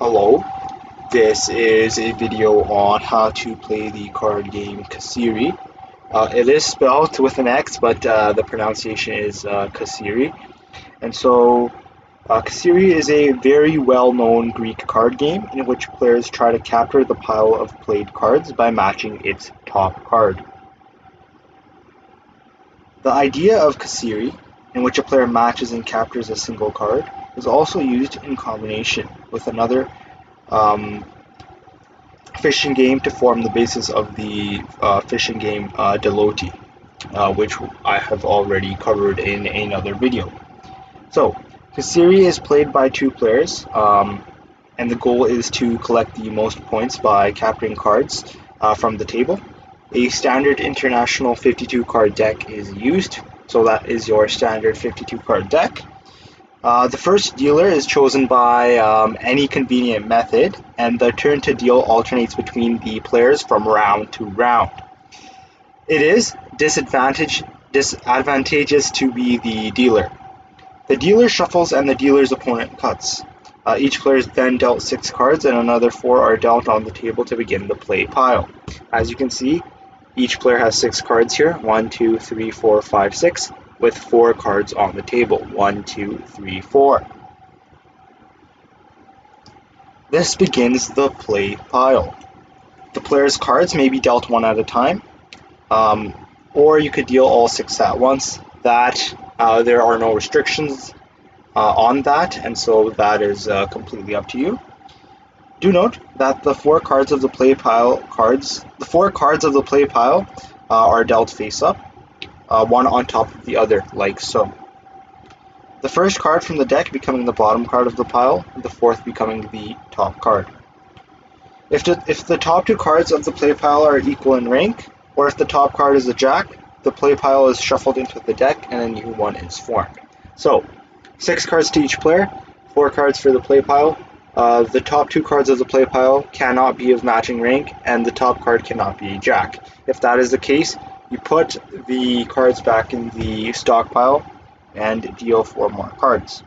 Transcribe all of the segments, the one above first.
Hello, this is a video on how to play the card game Xeri. It is spelled with an X, but the pronunciation is Xeri. And so, Xeri is a very well-known Greek card game in which players try to capture the pile of played cards by matching its top card. The idea of Xeri, in which a player matches and captures a single card, is also used in combination with another fishing game to form the basis of the fishing game Deloti, which I have already covered in another video. So, Xeri is played by two players, and the goal is to collect the most points by capturing cards from the table. A standard international 52 card deck is used, so that is your standard 52 card deck. The first dealer is chosen by any convenient method, and the turn to deal alternates between the players from round to round. It is disadvantageous to be the dealer. The dealer shuffles and the dealer's opponent cuts. Each player is then dealt 6 cards, and another 4 are dealt on the table to begin the play pile. As you can see, each player has 6 cards here, 1, 2, 3, 4, 5, 6, with 4 cards on the table, 1, 2, 3, 4. This begins the play pile. The player's cards may be dealt one at a time, or you could deal all 6 at once. There are no restrictions on that, and so that is completely up to you. Do note that the 4 cards of the play pile are dealt face up, one on top of the other, like so. The first card from the deck becoming the bottom card of the pile, the fourth becoming the top card. If the top 2 cards of the play pile are equal in rank, or if the top card is a jack, the play pile is shuffled into the deck and a new one is formed. So, 6 cards to each player, 4 cards for the play pile. The top 2 cards of the play pile cannot be of matching rank, and the top card cannot be a jack. If that is the case, you put the cards back in the stockpile and deal 4 more cards.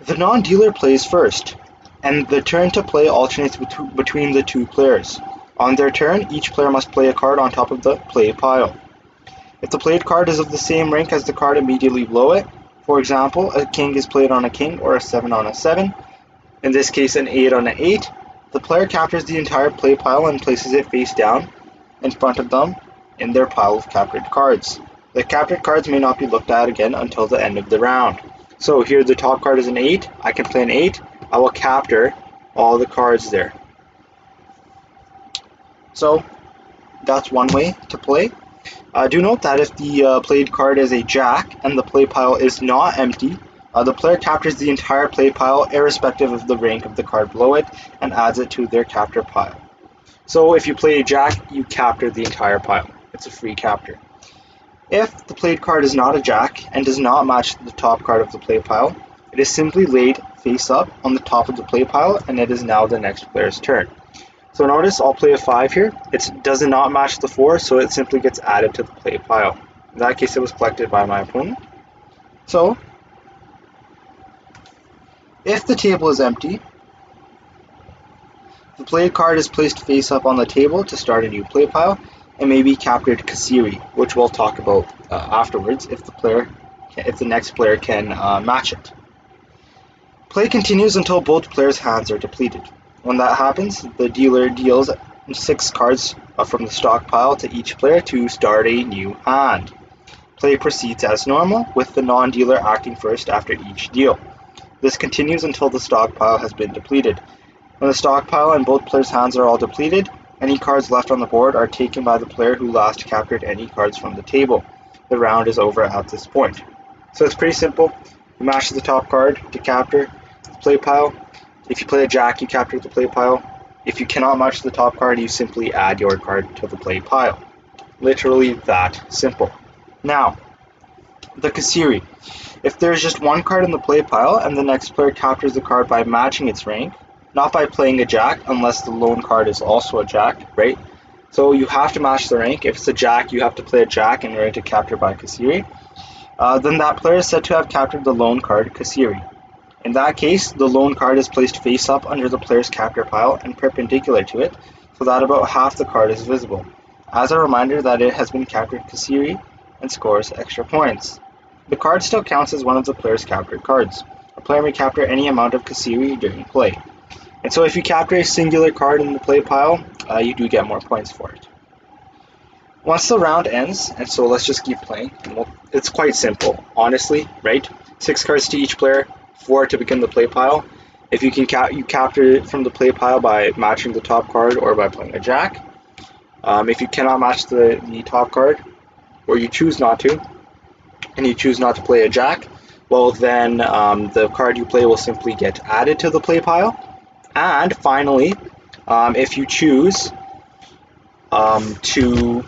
The non-dealer plays first, and the turn to play alternates between the 2 players. On their turn, each player must play a card on top of the play pile. If the played card is of the same rank as the card immediately below it, for example, a king is played on a king or a 7 on a 7, in this case an 8 on an 8, the player captures the entire play pile and places it face down in front of them in their pile of captured cards. The captured cards may not be looked at again until the end of the round. So here the top card is an 8, I can play an 8, I will capture all the cards there. So that's one way to play. Do note that if the played card is a jack and the play pile is not empty, the player captures the entire play pile irrespective of the rank of the card below it and adds it to their capture pile. So if you play a jack, you capture the entire pile. It's a free capture. If the played card is not a jack and does not match the top card of the play pile, it is simply laid face up on the top of the play pile, and it is now the next player's turn. So notice I'll play a 5 here. It does not match the 4, so it simply gets added to the play pile. In that case, it was collected by my opponent. So, if the table is empty, the played card is placed face up on the table to start a new play pile and may be captured Xeri, which we'll talk about afterwards if the next player can match it. Play continues until both players' hands are depleted. When that happens, the dealer deals 6 cards from the stockpile to each player to start a new hand. Play proceeds as normal, with the non-dealer acting first after each deal. This continues until the stockpile has been depleted. When the stockpile and both players' hands are all depleted, any cards left on the board are taken by the player who last captured any cards from the table. The round is over at this point. So it's pretty simple. You match the top card to capture the play pile. If you play a jack, you capture the play pile. If you cannot match the top card, you simply add your card to the play pile. Literally that simple. Now, the Xeri. If there's just one card in the play pile and the next player captures the card by matching its rank, not by playing a jack unless the lone card is also a jack, right? So you have to match the rank. If it's a jack, you have to play a jack in order to capture by Xeri. then that player is said to have captured the lone card Xeri. In that case, the lone card is placed face up under the player's capture pile and perpendicular to it, so that about half the card is visible, as a reminder that it has been captured Xeri and scores extra points. The card still counts as one of the player's captured cards. A player may capture any amount of Xeri during play. And so if you capture a singular card in the play pile, you do get more points for it. Once the round ends, and so let's just keep playing, and it's quite simple, honestly, right? 6 cards to each player, 4 to begin the play pile. If you can you capture it from the play pile by matching the top card or by playing a jack. If you cannot match the top card, or you choose not to, and you choose not to play a jack, well then the card you play will simply get added to the play pile. And finally, if you choose to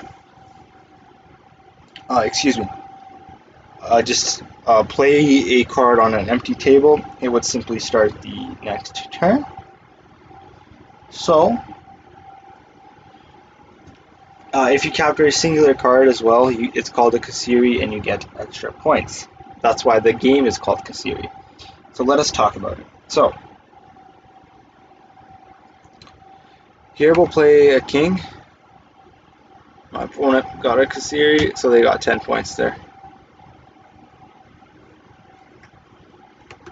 just play a card on an empty table, it would simply start the next turn. So, if you capture a singular card as well, it's called a Xeri and you get extra points. That's why the game is called Xeri. So let us talk about it. So, here we'll play a king. My opponent got a Xeri, so they got 10 points there.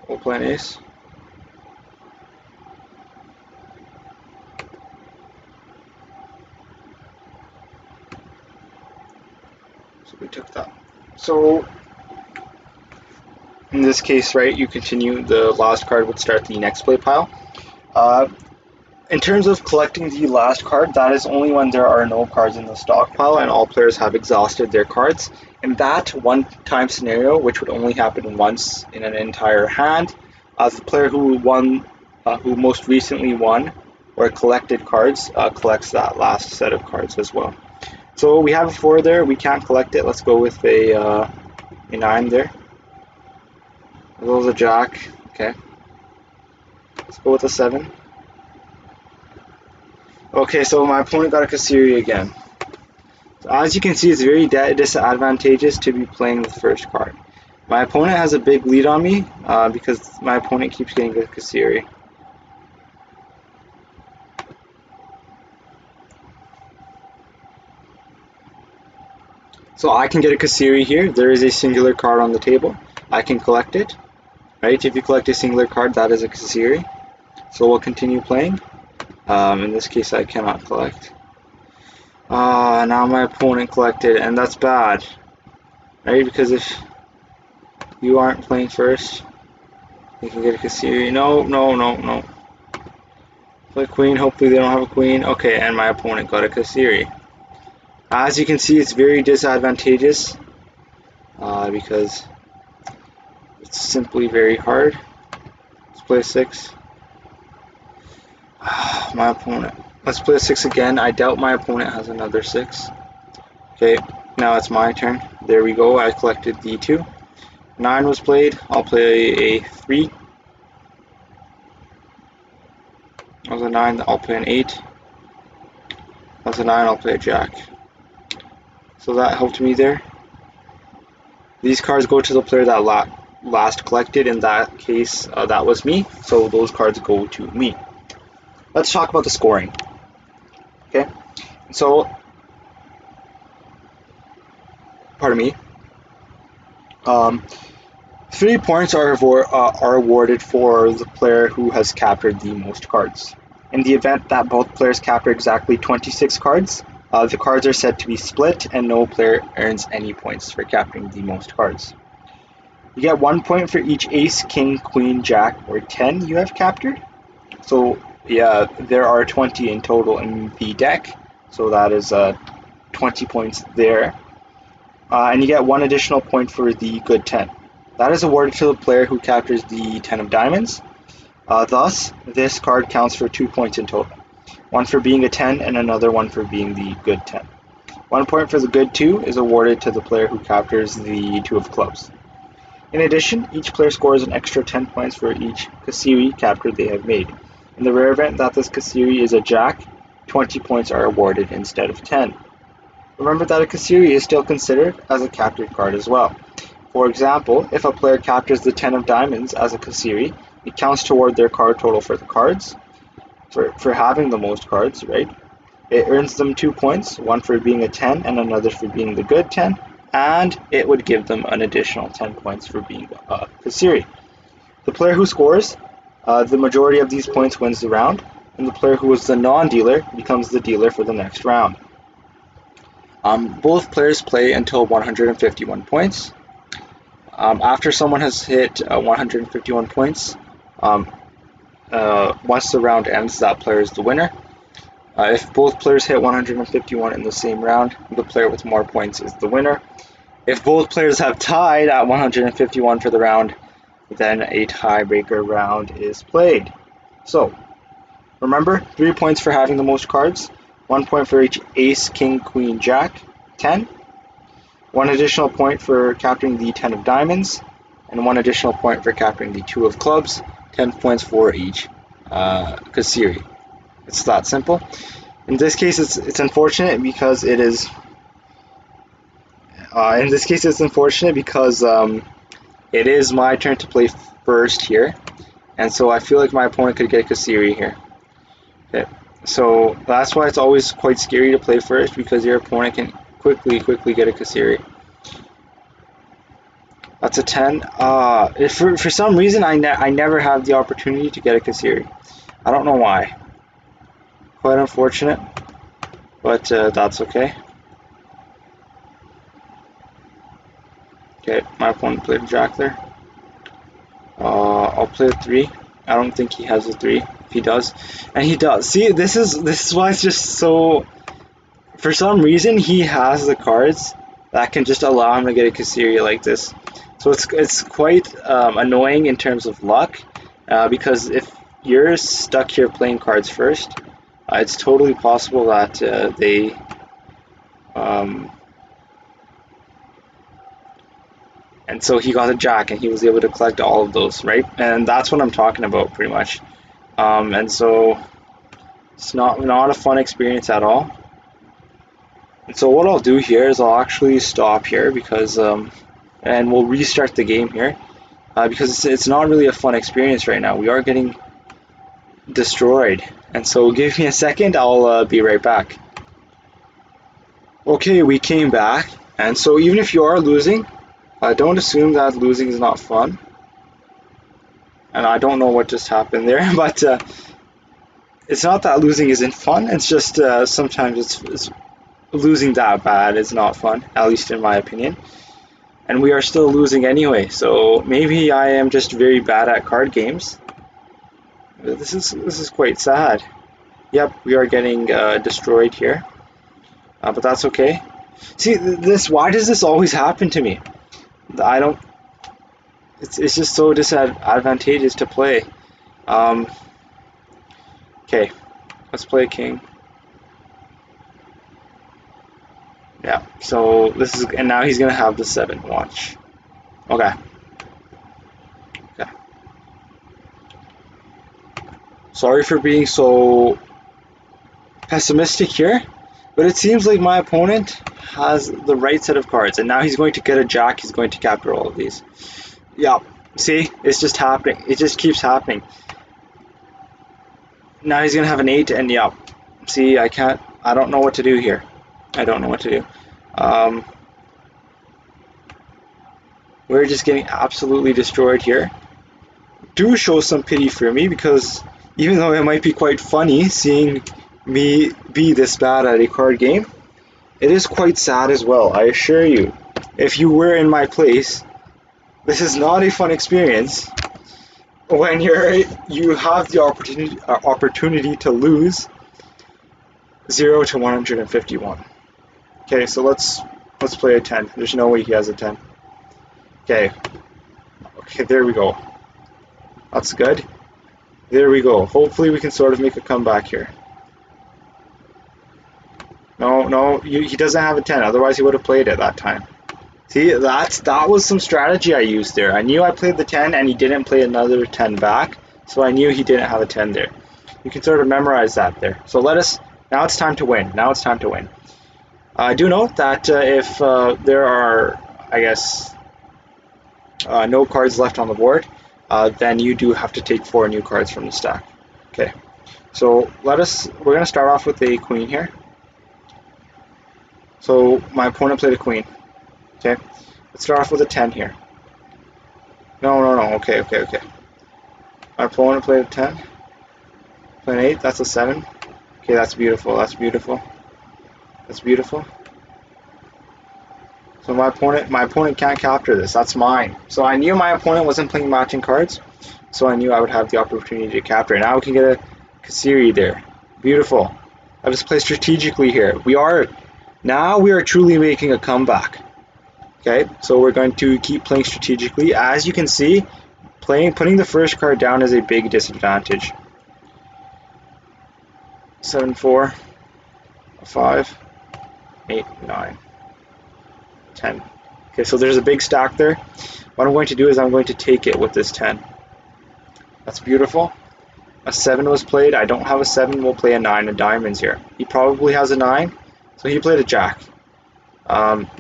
We'll play an ace. So we took that. So in this case, right, you continue, the last card would start the next play pile. In terms of collecting the last card, that is only when there are no cards in the stockpile and all players have exhausted their cards. In that one-time scenario, which would only happen once in an entire hand, the player who most recently won or collected cards collects that last set of cards as well. So we have a 4 there. We can't collect it. Let's go with a 9 there. As well as a jack. Okay. Let's go with a 7. Okay, so my opponent got a Xeri again. So as you can see, it's very disadvantageous to be playing the first card. My opponent has a big lead on me because my opponent keeps getting a Xeri. So I can get a Xeri here. There is a singular card on the table. I can collect it. Right? If you collect a singular card, that is a Xeri. So we'll continue playing. In this case, I cannot collect. Now my opponent collected, and that's bad. Right? Because if you aren't playing first, you can get a Xeri. No. Play queen. Hopefully they don't have a queen. Okay, and my opponent got a Xeri. As you can see, it's very disadvantageous because it's simply very hard. Let's play a 6. My opponent. Let's play a 6 again. I doubt my opponent has another 6. Okay, now it's my turn. There we go. I collected the 2. 9 was played. I'll play a 3. That was a 9. I'll play an 8. That's a 9. I'll play a jack. So that helped me there. These cards go to the player that last collected. In that case, that was me. So those cards go to me. Let's talk about the scoring. Okay, so pardon me. 3 points are awarded for the player who has captured the most cards. In the event that both players capture exactly 26 cards, the cards are said to be split and no player earns any points for capturing the most cards. You get 1 point for each ace, king, queen, jack, or 10 you have captured. So yeah, there are 20 in total in the deck, so that is 20 points there. And you get 1 additional point for the good 10. That is awarded to the player who captures the 10 of diamonds. Thus, this card counts for 2 points in total. 1 for being a 10 and another 1 for being the good 10. 1 point for the good 2 is awarded to the player who captures the 2 of clubs. In addition, each player scores an extra 10 points for each Xeri capture they have made. In the rare event that this Xeri is a jack, 20 points are awarded instead of 10. Remember that a Xeri is still considered as a captured card as well. For example, if a player captures the 10 of diamonds as a Xeri, it counts toward their card total for the cards, for having the most cards, right? It earns them 2 points, one for being a 10 and another for being the good 10, and it would give them an additional 10 points for being a Xeri. The player who scores the majority of these points wins the round, and the player who is the non-dealer becomes the dealer for the next round. Both players play until 151 points. After someone has hit 151 points, once the round ends, that player is the winner. If both players hit 151 in the same round, the player with more points is the winner. If both players have tied at 151 for the round, then a tiebreaker round is played. So, remember, 3 points for having the most cards, 1 point for each ace, king, queen, jack, 10, 1 additional point for capturing the 10 of diamonds, and 1 additional point for capturing the 2 of clubs, 10 points for each Xeri. It's that simple. In this case, it's unfortunate because it is. It is my turn to play first here, and so I feel like my opponent could get a Xeri here. Okay, so that's why it's always quite scary to play first, because your opponent can quickly get a Xeri. That's a 10. For some reason, I never have the opportunity to get a Xeri. I don't know why. Quite unfortunate, but that's okay. Okay, my opponent played a jack there. I'll play a 3. I don't think he has a 3. If he does, and he does. See, this is why it's just so. For some reason, he has the cards that can just allow him to get a Xeri like this. So it's quite annoying in terms of luck, because if you're stuck here playing cards first, it's totally possible that they and so he got a jack and he was able to collect all of those, right? And that's what I'm talking about pretty much. And so it's not a fun experience at all. And so what I'll do here is I'll actually stop here because and we'll restart the game here, because it's not really a fun experience right now. We are getting destroyed, and so give me a second, I'll be right back. Okay, we came back, and so even if you are losing, don't assume that losing is not fun. And I don't know what just happened there, but it's not that losing isn't fun, it's just sometimes it's losing that bad is not fun, at least in my opinion. And we are still losing anyway, so maybe I am just very bad at card games. This is quite sad. Yep, we are getting destroyed here, but that's okay. See, why does this always happen to me? I don't. It's just so disadvantageous to play. Okay, let's play king. Yeah, so this is, and now he's gonna have the 7. Watch. Okay. Okay. Sorry for being so pessimistic here, but it seems like my opponent has the right set of cards, and now he's going to get a jack. He's going to capture all of these. Yeah. See, it's just happening. It just keeps happening. Now he's gonna have an 8, and yeah. See, I don't know what to do here. I don't know what to do. We're just getting absolutely destroyed here. Do show some pity for me, because even though it might be quite funny seeing me be this bad at a card game, it is quite sad as well, I assure you. If you were in my place, this is not a fun experience when you have the opportunity to lose 0 to 151. Okay, so let's play a 10. There's no way he has a 10. Okay, there we go. That's good. There we go. Hopefully we can sort of make a comeback here. No, he doesn't have a 10. Otherwise he would have played it that time. See, that was some strategy I used there. I knew I played the 10 and he didn't play another 10 back, so I knew he didn't have a 10 there. You can sort of memorize that there. So now it's time to win. Now it's time to win. Do note that if there are, I guess, no cards left on the board, then you do have to take 4 new cards from the stack. Okay, so we're going to start off with a queen here. So my opponent played a queen. Okay, let's start off with a 10 here. No, okay. My opponent played a 10. Played an 8, that's a 7. Okay, that's beautiful. So my opponent can't capture this. That's mine. So I knew my opponent wasn't playing matching cards, so I knew I would have the opportunity to capture it. Now we can get a Xeri there. Beautiful. I just play strategically here. We are truly making a comeback. Okay, so we're going to keep playing strategically. As you can see, putting the first card down is a big disadvantage. 7, 4, 5, 8, 9, 10. Okay, so there's a big stack there. What I'm going to do is I'm going to take it with this 10. That's beautiful. A 7 was played. I don't have a 7. We'll play a 9 of diamonds here. He probably has a 9, so he played a jack.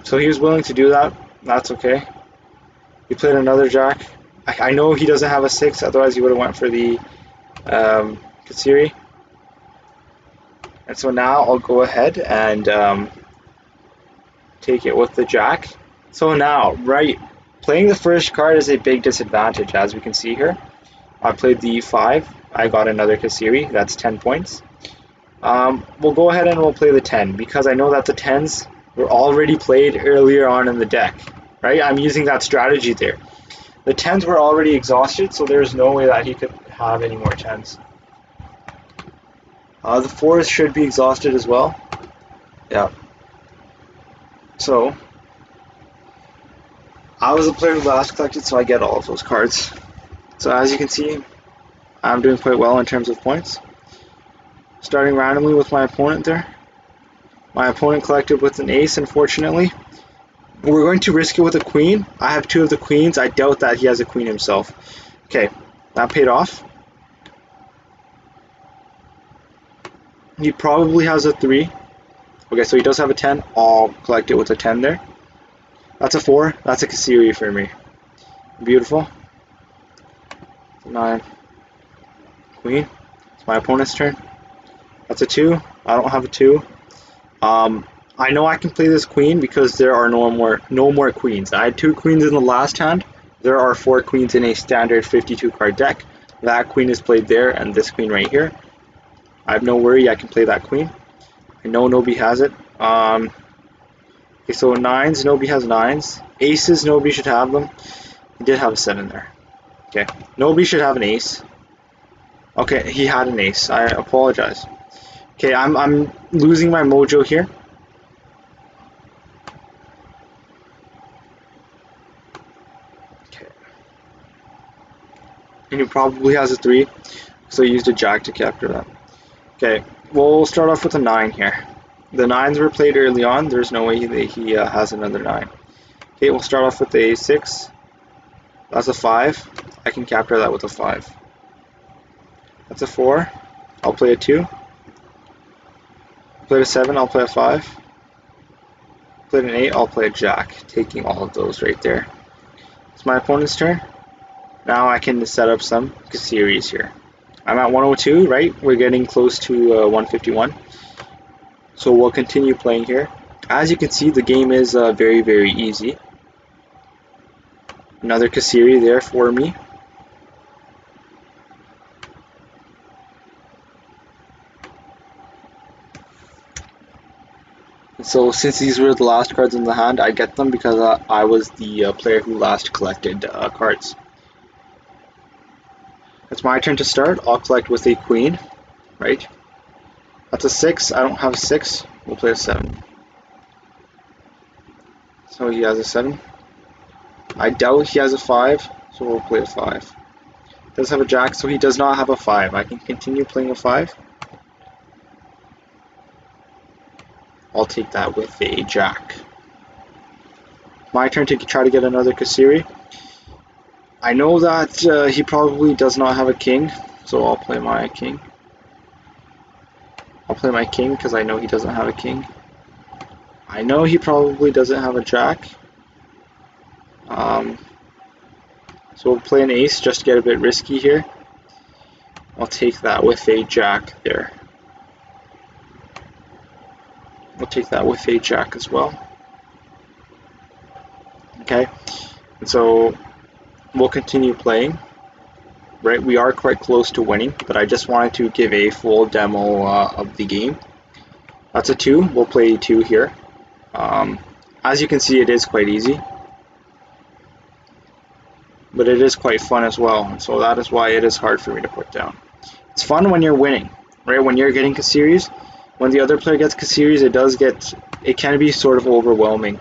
So he was willing to do that. That's okay. He played another jack. I know he doesn't have a 6, otherwise he would have went for the Xeri. And so now I'll go ahead and take it with the jack. So now, playing the first card is a big disadvantage, as we can see here. I played the 5. I got another Xeri. That's 10 points. We'll go ahead and we'll play the 10, because I know that the 10s were already played earlier on in the deck. Right? I'm using that strategy there. The 10s were already exhausted, so there's no way that he could have any more 10s. The 4s should be exhausted as well. Yeah. So, I was a player who last collected, so I get all of those cards. So as you can see, I'm doing quite well in terms of points. Starting randomly with my opponent there. My opponent collected with an ace, unfortunately. We're going to risk it with a queen. I have 2 of the queens. I doubt that he has a queen himself. Okay, that paid off. He probably has a 3. Okay, so he does have a 10. I'll collect it with a 10 there. That's a 4. That's a Xeri for me. Beautiful. 9. Queen. It's my opponent's turn. That's a 2. I don't have a 2. I know I can play this queen because there are no more queens. I had 2 queens in the last hand. There are 4 queens in a standard 52 card deck. That queen is played there, and this queen right here. I have no worry, I can play that queen. I know Nobi has it. Okay, so 9s, Nobi has 9s. Aces, Nobi should have them. He did have a 7 there. Okay, Nobi should have an ace. Okay, he had an ace. I apologize. Okay, I'm losing my mojo here. Okay. And he probably has a 3, so he used a jack to capture that. Okay, we'll start off with a 9 here. The 9s were played early on. There's no way he has another 9. Okay, we'll start off with a 6. That's a 5. I can capture that with a 5. That's a 4. I'll play a 2. Played a 7. I'll play a 5. Played an 8. I'll play a jack, taking all of those right there. It's my opponent's turn. Now I can set up some Xeris here. I'm at 102, right? We're getting close to 151. So we'll continue playing here. As you can see, the game is very, very easy. Another Xeri there for me. So since these were the last cards in the hand, I get them because I was the player who last collected cards. It's my turn to start. I'll collect with a queen, right? That's a 6. I don't have a 6. We'll play a 7. So he has a 7. I doubt he has a 5, so we'll play a 5. Does have a jack, so he does not have a 5. I can continue playing a 5. I'll take that with a jack. My turn to try to get another Xeri. I know that he probably does not have a king, so I'll play my king. I'll play my king because I know he doesn't have a king. I know he probably doesn't have a jack. So we'll play an ace just to get a bit risky here. I'll take that with a jack there. We'll take that with a jack as well. Okay, and so we'll continue playing. Right, we are quite close to winning, but I just wanted to give a full demo of the game. That's a 2. We'll play 2 here. As you can see, it is quite easy, but it is quite fun as well. So that is why it is hard for me to put down. It's fun when you're winning, right? When you're getting Xeris, when the other player gets Xeris, it can be sort of overwhelming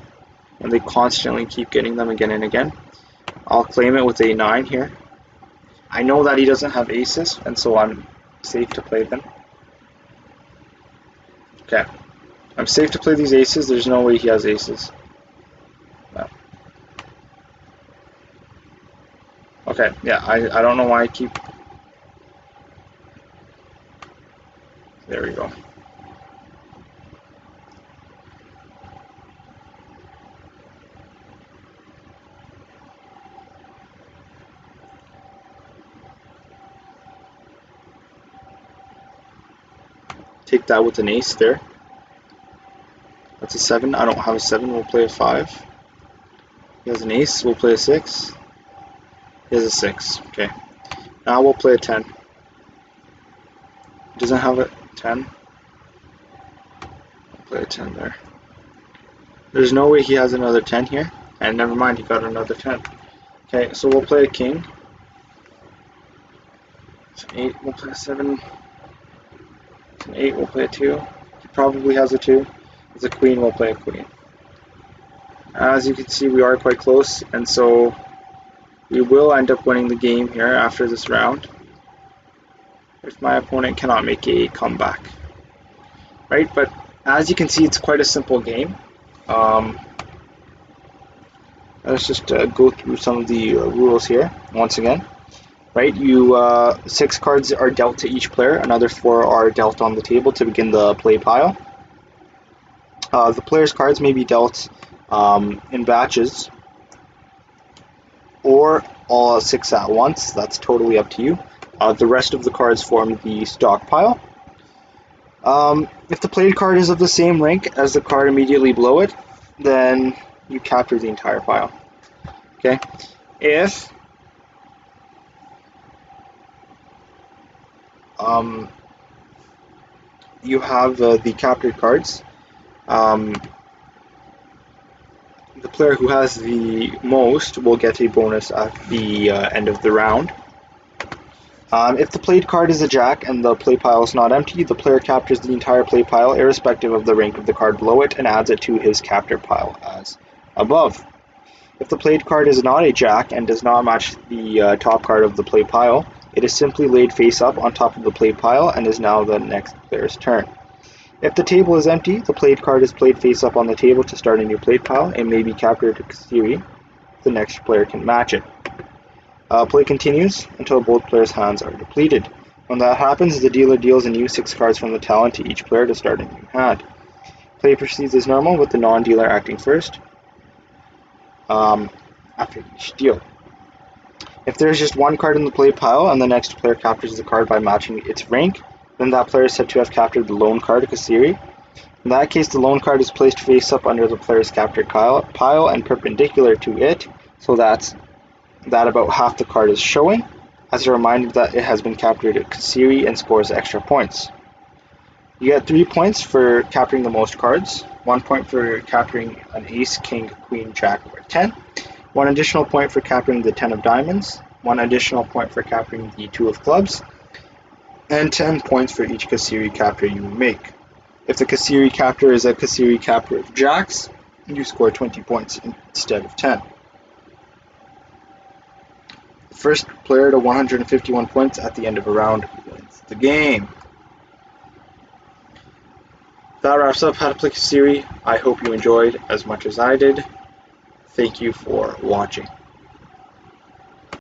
when they constantly keep getting them again and again. I'll claim it with a 9 here. I know that he doesn't have aces, and so I'm safe to play them. Okay, I'm safe to play these aces. There's no way he has aces. No. Okay, yeah, I don't know why I keep... There we go. Take that with an ace there. That's a 7. I don't have a 7. We'll play a 5. He has an ace. We'll play a 6. He has a 6. Okay. Now we'll play a 10. He doesn't have a 10. We'll play a 10 there. There's no way he has another 10 here. And never mind, he got another 10. Okay, so we'll play a king. It's an 8. We'll play a 7. It's an 8. We'll play a 2. He probably has a 2. It's a queen. We'll play a queen. As you can see, we are quite close, and so we will end up winning the game here after this round if my opponent cannot make a comeback. Right, but as you can see, it's quite a simple game. Let's just go through some of the rules here once again. Right, 6 cards are dealt to each player. Another 4 are dealt on the table to begin the play pile. The player's cards may be dealt in batches or all 6 at once. That's totally up to you. The rest of the cards form the stockpile. If the played card is of the same rank as the card immediately below it, then you capture the entire pile. Okay. If you have the captured cards, the player who has the most will get a bonus at the end of the round. If the played card is a jack and the play pile is not empty, the player captures the entire play pile irrespective of the rank of the card below it and adds it to his capture pile as above. If the played card is not a jack and does not match the top card of the play pile, it is simply laid face up on top of the play pile and is now the next player's turn. If the table is empty, the played card is played face up on the table to start a new play pile and may be captured to Xeri. The next player can match it. Play continues until both players' hands are depleted. When that happens, the dealer deals a new 6 cards from the talent to each player to start a new hand. Play proceeds as normal with the non-dealer acting first after each deal. If there is just 1 card in the play pile and the next player captures the card by matching its rank, then that player is said to have captured the lone card to Xeri. In that case, the lone card is placed face up under the player's captured pile and perpendicular to it, so that about half the card is showing, as a reminder that it has been captured at Xeri and scores extra points. You get 3 points for capturing the most cards, 1 point for capturing an ace, king, queen, jack, or 10, 1 additional point for capturing the 10 of diamonds, 1 additional point for capturing the 2 of clubs, and 10 points for each Xeri capture you make. If the Xeri capture is a Xeri capture of jacks, you score 20 points instead of 10. The first player to 151 points at the end of a round wins the game. That wraps up how to play Xeri. I hope you enjoyed as much as I did. Thank you for watching.